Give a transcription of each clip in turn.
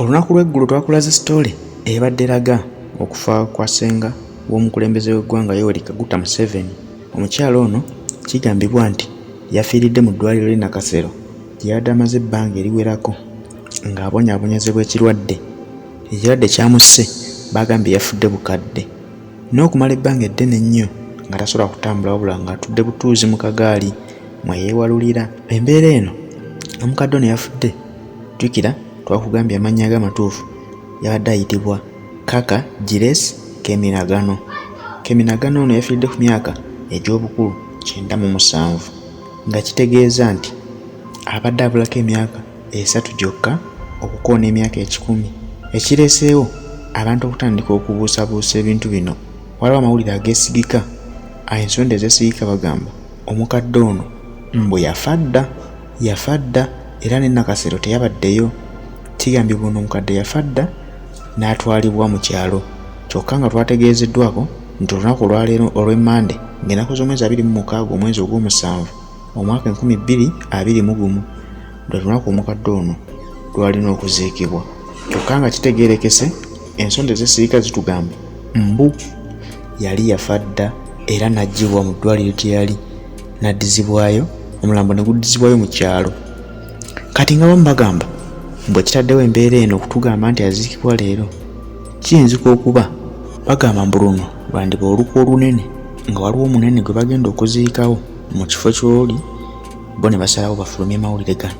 Olunaku lw'eggulu twakulaze story ebadde eraga okufa kwa ssenga w'omukulembeze w'eggwanga Yoweri Kaguta Museveni. Omukyala ono kigambibwa nti yafiiridde mu ddwaliro ly'e Nakasero gye yabadde amaze ebbanga eriwerako ng'abonyaabonyezebwa ekirwadde kyamusse. Bagambye yafudde bukadde n'okumala ebbanga eddene ennyo nga tasobola kutambula wabula ng'atudde butuuzi mu kagaali mwe yeewalulira. Embeera eno omukadde ono yafudde, jjukira twakugambye amannya ag'amatuufu, yabadde ayitibwa Kaka Julius Keminagano. Keminagano ono yafiiridde ku myaka egy'obukulu 97 nga kitegeeza nti abadde abulako emyaka 3 gyokka okukoona emyaka 10. Ekireeseewo abantu okutandika okubuusabuusa ebintu bino, waliwo amawulire ageesigika, ensonda ezeesigika bagamba omukadde ono mbu yafa dda era ne Nakasero teyabaddeyo. Kigambibwa ono omukadde yafa dda n'atwalibwa mu kyalo, kyokka nga twategeezeddwako nti olunaku olwaleero olw'Emmande ng'ennaku z'omwezi 26 omwezi ogw'omusanvu omwaka 2021 lwe lunaku omukadde ono lwalina okuziikibwa, kyokka nga kitegeerekese ensonda ezeesigika zitugamba mbu yali yafa dda era n'aggyibwa mu ddwaliro gye yali n'addizibwayo, omulambo ne guddizibwayo mu kyalo. Kati nga bamu bagamba mbwe kitaddewo embeera eno okutugamba nti aziikibwa leero, kiyinzika okuba bagamba mbu luno lwandiba olukwa olunene nga waliwo omunene gwe bagenda okuziikawo mu kifo ky'oli, bo ne basalawo bafulumye mawulire gano.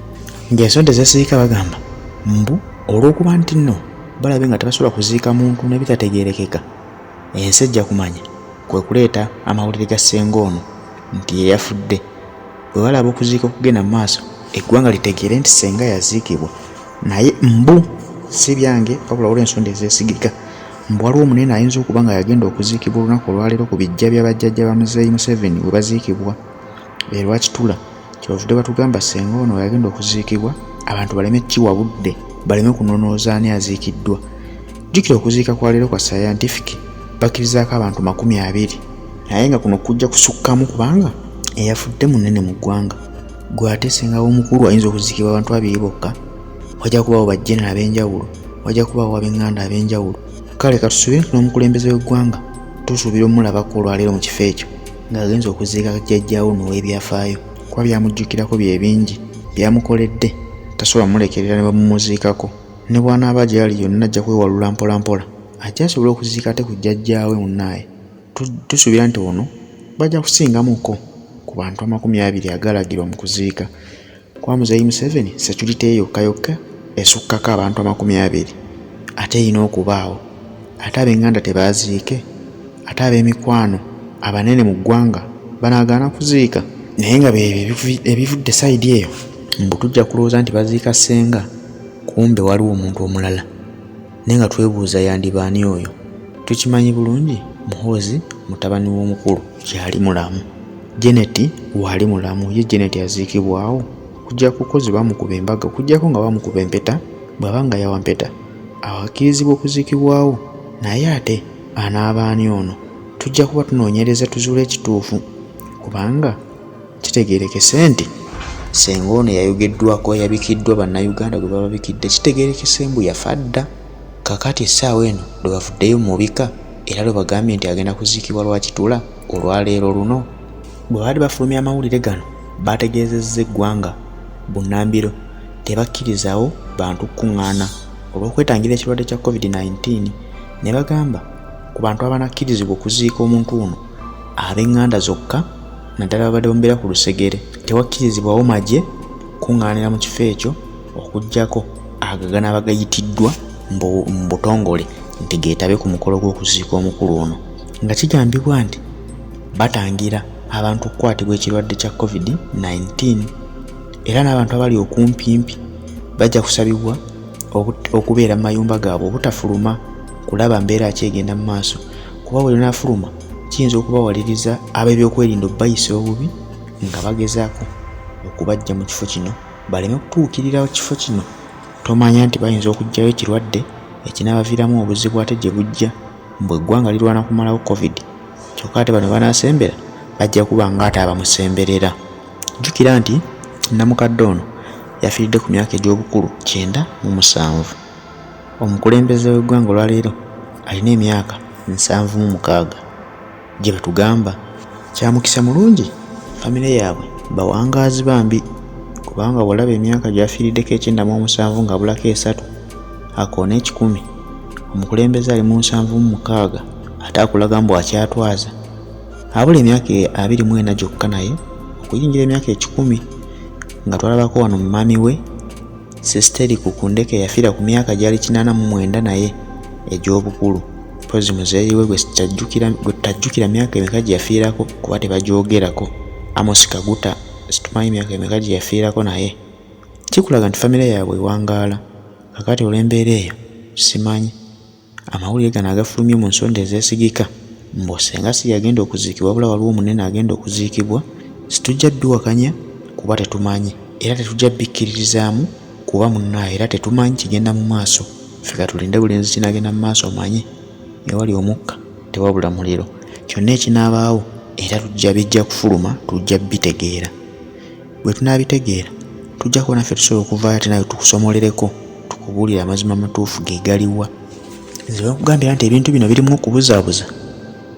Ng'ensonda ezeesigika bagamba mbu olw'okuba nti nno balabe nga tebasobola kuziika muntu n'ebitategeerekeka, ensi ejja kumanya kwe kuleeta amawulire ga ssenga ono nti ye yafudde. Bwe balaba okuziika okugenda mu maaso, eggwanga litegeere nti ssenga yaziikibwa, naye mbu si byange wabula waliwo ensonda ezeesigika mbu waliwo omunene ayinza okuba nga yagenda okuziikibwa olunaku olwaleero ku bijja bya bajjajja ba Muzeeyi Museveni we baziikibwa e Lwakitula. Kyebavudde batugamba ssenga ono yagenda okuziikibwa abantu baleme kiwa budde, baleme kunonooza ani aziikiddwa. Jjukira okuziika kwa leero kwa scientific bakkirizaako abantu 20, naye nga kuno kujja kusukkamu kubanga eyafudde munene mu ggwanga. Gwe ate ssenga w'omukulu ayinza okuziikibwa abantu 2 bokka, wajja kubaawo bajjenera ab'enjawulo, wajja kubaawo ab'eŋŋanda ab'enjawulo. Kale katusuubire nti n'omukulembeze w'eggwanga tusuubira omulabako olwaleero mu kifo ekyo ng'agenza okuziika jjajjaawo n'ow'ebyafaayo, kuba byamujjukirako bye bingi byamukoledde, tasobola mulekerera ne bamumuziikako. Ne bw'anaaba gy'ali yonna ajja kwewalula mpolampola ajja asobole okuziika ate ku jjajjaawe munnaaye. Tusuubira nti ono bajja kusingamuko ku bantu 20 agalagirwa mu kuziika. Kwa Muzeeyi Museveni security eyokka esukkako abantu 20, ate erina okubaawo. Ate ab'eŋŋanda tebaziike, ate ab'emikwano abanene mu ggwanga banaagaana kuziika, naye nga ebivudde sayidi eyo mbu tujja kulowooza nti baziika ssenga, kumbe waliwo omuntu omulala. Naye nga twebuuza yandiba ani oyo? Tukimanyi bulungi Muhoozi mutabani w'omukulu kyali mulamu, Janet waali mulamu, ye Janet yaziikibwawo. Kujja kukozi bamukuba embaga, kujjako nga bamukuba empeta, bw'aba nga yawa mpeta awakkirizibwa okuziikibwawo. Naye ate anaaba ani ono? Tujja kuba tunoonyereza tuzuule ekituufu, kubanga kitegeerekese nti ssenga ono yayogeddwako, yabikiddwa bannayuganda gwe bababikidde, kitegeerekese mbu yafa dda. Kakati essaawa eno lwe bavuddeyo mubika era lwe bagambye nti agenda kuziikibwa Lwakitula olwaleero luno. Bwe baali bafulumya amawulire gano bategeezezza eggwanga bunnambiro tebakkirizawo bantu kuŋŋaana olw'okwetangira ekirwadde kya COVID-19. Ne bagamba ku bantu abanakkirizibwa okuziika omuntu ono ab'eŋŋanda zokka, naddala babadde bambeera ku lusegere, tewakkirizibwawo magye kuŋŋaanira mu kifo ekyo okuggyako agagana bagayitiddwa mu butongole nti geetabe ku mukolo gw'okuziika omukulu ono. Nga kigambibwa nti batangira abantu okukwatibwa ekirwadde kya COVID-19 era n'abantu abali okumpimpi bajja kusabibwa okubeera mu mayumba gaabwe obutafuluma kulaba mbeera ki egenda mu maaso, kuba bwe lunaafuluma kiyinza okubawaliriza ab'ebyokwerinda obbayisa obubi nga bagezaako okubajja mu kifo kino baleme kutuukirira kifo kino. Tomanya nti bayinza okuggyayo ekirwadde ekinaabaviiramu obuzibu ate gye bujja mbwe eggwanga lirwana kumalawo COVID, kyokka ate bano banaasembera bajja kuba nga ate abamusemberera. Jjukira nti namukadde ono yafiiridde ku myaka egy'obukulu 97. omukulembeze w'eggwanga olwaleero alina emyaka 76 gye batugamba kyamukisa mulungi famire yaabwe bawangaazi bambi kubanga bw'olaba emyaka gy'afiiriddeko 97 nga bulako 3 akoona 10 omukulembeze ali mu 76 ate akulaga mbu akyatwaza abula emyaka 24 gyokka naye okuyingira emyaka 10 nga twalabako wano mumami we Sesteri Kukundeke yafiira ku myaka gyali 89 naye egy'obukulu pozi muzeeyi we gwe tajjukira myaka emeka gye yafiirako kuba tebagyogerako. Amos Kaguta situmanyi myaka emeka gye yafiirako naye kikulaga nti famire yaabwe ewangaala. Kakati olw'embeera eyo simanyi amawulire gano agafulumye mu nsonda ezeesigika mbu senga si yagenda okuziikibwa wabula waliwo omunene agenda okuziikibwa situjja biwakanya kuba tetumanyi era tetujja bikkiririzaamu kuba munnaayo era tetumanyi kigenda mu maaso. Ffe katulinde bulenzi kinagenda mu maaso omanye ewali omukka tewabula muliro. Kyonna ekinaabaawo era bijja kufuluma tujja bitegeera. Bwe tunaabitegeera tujja kuba naffe tusobola okuvaayo ate nayo tukusomolereko tukubuulira amazima matuufu ge galiwa. Nze bakugambira nti ebintu bino birimu okubuzaabuza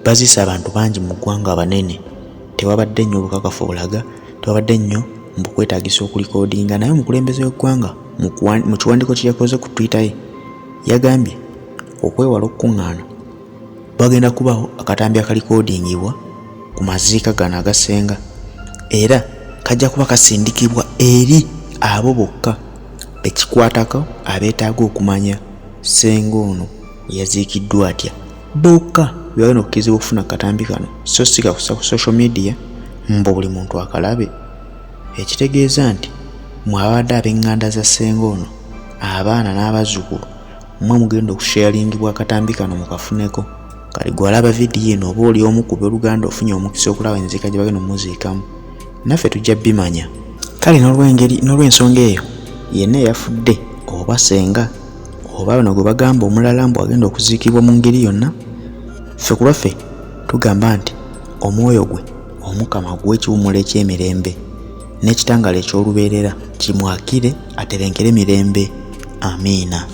baziisa abantu bangi mu ggwanga abanene. Tewabadde nnyo obukakafu bulaga, tewabadde nnyo mu kwetaagisa okulikoodinga. Naye omukulembeze w'eggwanga mu kiwandiiko kye yakoze ku Twitter ye yagambye okwewala okukuŋŋaana bagenda kubaho akatambi akalikoodingibwa ku maziika gano agasenga era kajja kuba kasindikibwa eri abo bokka bekikwatako abeetaaga okumanya senga ono yaziikiddwa atya. Bokka byagenda okukirizibwa okufuna akatambi kano so si kakusa ku social media mbu buli muntu akalabe. Ekitegeeza nti mwabadde ab'eŋŋanda za senga ono abaana n'abazzukulu mmwe mugenda okusharingibwa akatambi kano mukafuneko. Kale gwe alaba vidiyo eno oba oli omu ku booluganda ofunye omukisa okulaba enzika gye bagenda omuziikamu naffe tujja bimanya. Kale n'olw'ensonga eyo yenna eyafudde oba senga oba bano gwe bagamba omulala mbu agenda okuziikibwa mu ngeri yonna, ffe ku lwaffe tugamba nti omwoyo gwe omukama guwe ekiwummulo eky'emirembe n'ekitangaala eky'olubeerera kimwakire atebenkere mirembe. Amiina.